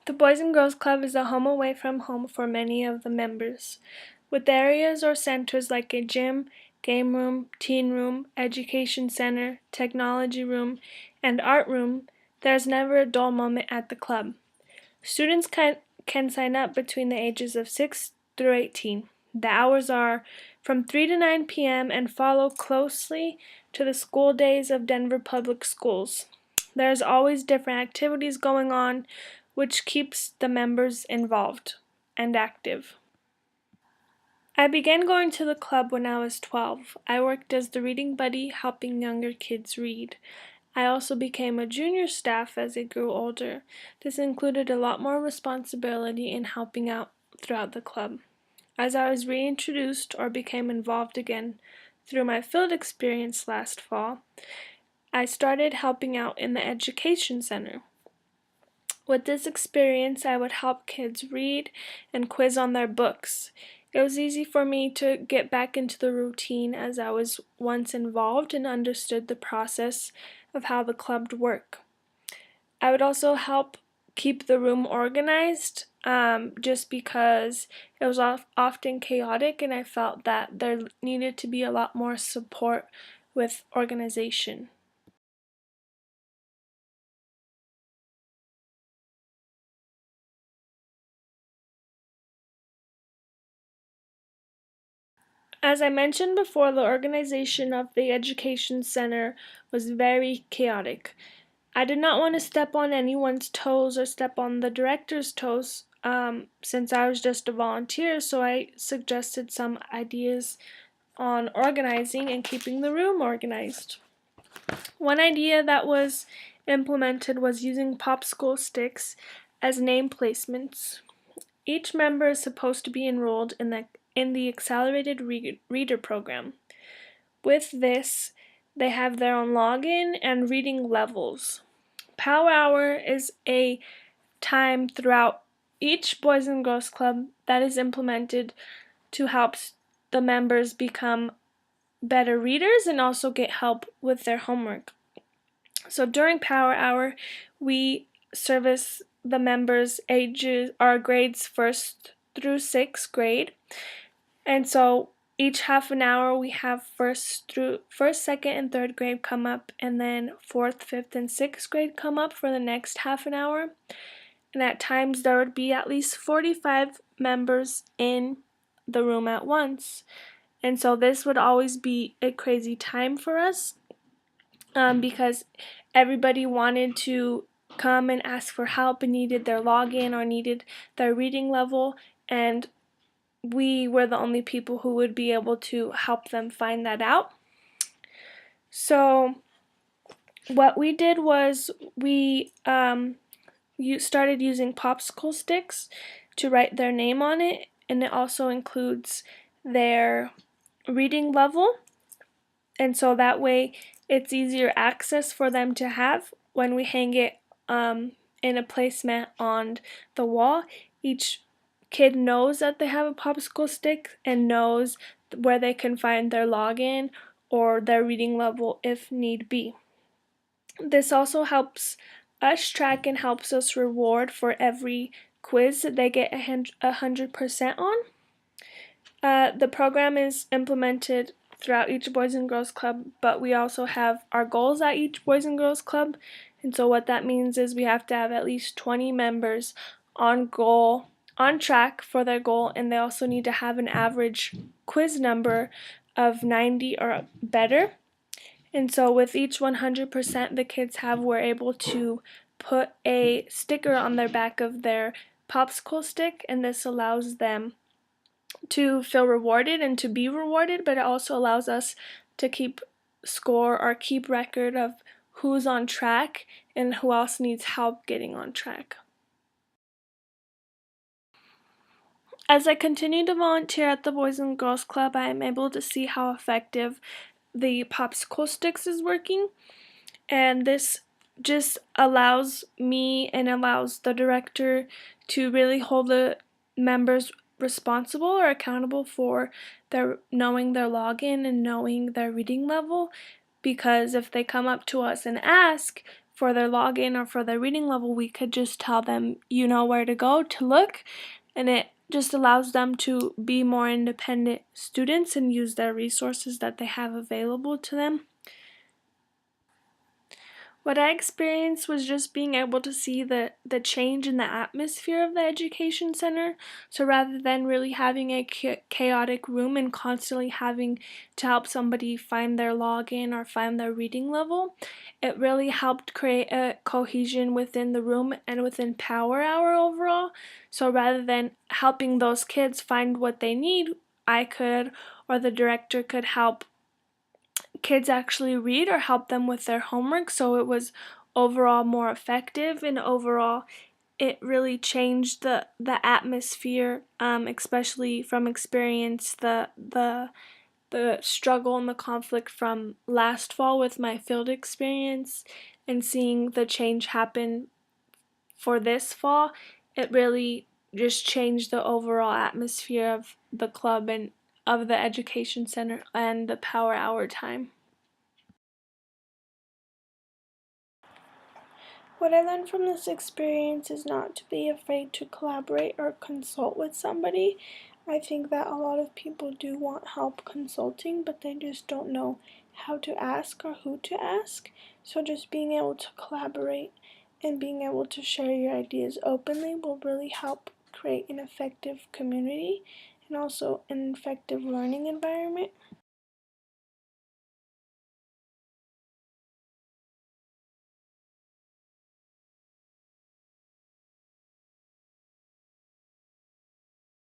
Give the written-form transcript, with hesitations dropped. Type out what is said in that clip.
The Boys and Girls Club is a home away from home for many of the members. With areas or centers like a gym, game room, teen room, education center, technology room, and art room, there's never a dull moment at the club. Students can sign up between the ages of 6 through 18. The hours are from 3 to 9 p.m. and follow closely to the school days of Denver Public Schools. There's always different activities going on, which keeps the members involved and active. I began going to the club when I was 12. I worked as the reading buddy, helping younger kids read. I also became a junior staff as I grew older. This included a lot more responsibility in helping out throughout the club. As I was reintroduced or became involved again through my field experience last fall, I started helping out in the education center. With this experience, I would help kids read and quiz on their books. It was easy for me to get back into the routine as I was once involved and understood the process of how the club would work. I would also help keep the room organized just because it was often chaotic and I felt that there needed to be a lot more support with organization. As I mentioned before, the organization of the education center was very chaotic. I did not want to step on anyone's toes or step on the director's toes since I was just a volunteer, so I suggested some ideas on organizing and keeping the room organized. One idea that was implemented was using popsicle sticks as name placements. Each member is supposed to be enrolled in the Accelerated Reader program. With this, they have their own login and reading levels. Power Hour is a time throughout each Boys and Girls Club that is implemented to help the members become better readers and also get help with their homework. So during Power Hour, we service the members' ages, our grades 1st through 6th grade. And so each half an hour we have first, 2nd, and 3rd grade come up, and then 4th, 5th, and 6th grade come up for the next half an hour. And at times there would be at least 45 members in the room at once. And so this would always be a crazy time for us because everybody wanted to come and ask for help and needed their login or needed their reading level, and we were the only people who would be able to help them find that out. So what we did was we started using popsicle sticks to write their name on it, and it also includes their reading level, and so that way it's easier access for them to have when we hang it in a placemat on the wall. Each kid knows that they have a popsicle stick and knows where they can find their login or their reading level if need be. This also helps us track and helps us reward for every quiz that they get 100% on. The program is implemented throughout each Boys and Girls Club, but we also have our goals at each Boys and Girls Club. And so what that means is we have to have at least 20 members on track for their goal, and they also need to have an average quiz number of 90 or better. And so with each 100% the kids have, we're able to put a sticker on their back of their popsicle stick, and this allows them to feel rewarded and to be rewarded, but it also allows us to keep score or keep record of who's on track and who else needs help getting on track. As I continue to volunteer at the Boys and Girls Club, I am able to see how effective the popsicle sticks is working, and this just allows me and allows the director to really hold the members responsible or accountable for knowing their login and knowing their reading level, because if they come up to us and ask for their login or for their reading level, we could just tell them, you know where to go to look, and it just allows them to be more independent students and use their resources that they have available to them. What I experienced was just being able to see the change in the atmosphere of the education center. So rather than really having a chaotic room and constantly having to help somebody find their login or find their reading level, it really helped create a cohesion within the room and within Power Hour overall. So rather than helping those kids find what they need, I could, or the director could, help kids actually read or help them with their homework, so it was overall more effective, and overall it really changed the atmosphere, especially from experience the struggle and the conflict from last fall with my field experience and seeing the change happen for this fall. It really just changed the overall atmosphere of the club and of the education center and the Power Hour time. What I learned from this experience is not to be afraid to collaborate or consult with somebody. I think that a lot of people do want help consulting, but they just don't know how to ask or who to ask. So just being able to collaborate and being able to share your ideas openly will really help create an effective community and also an effective learning environment.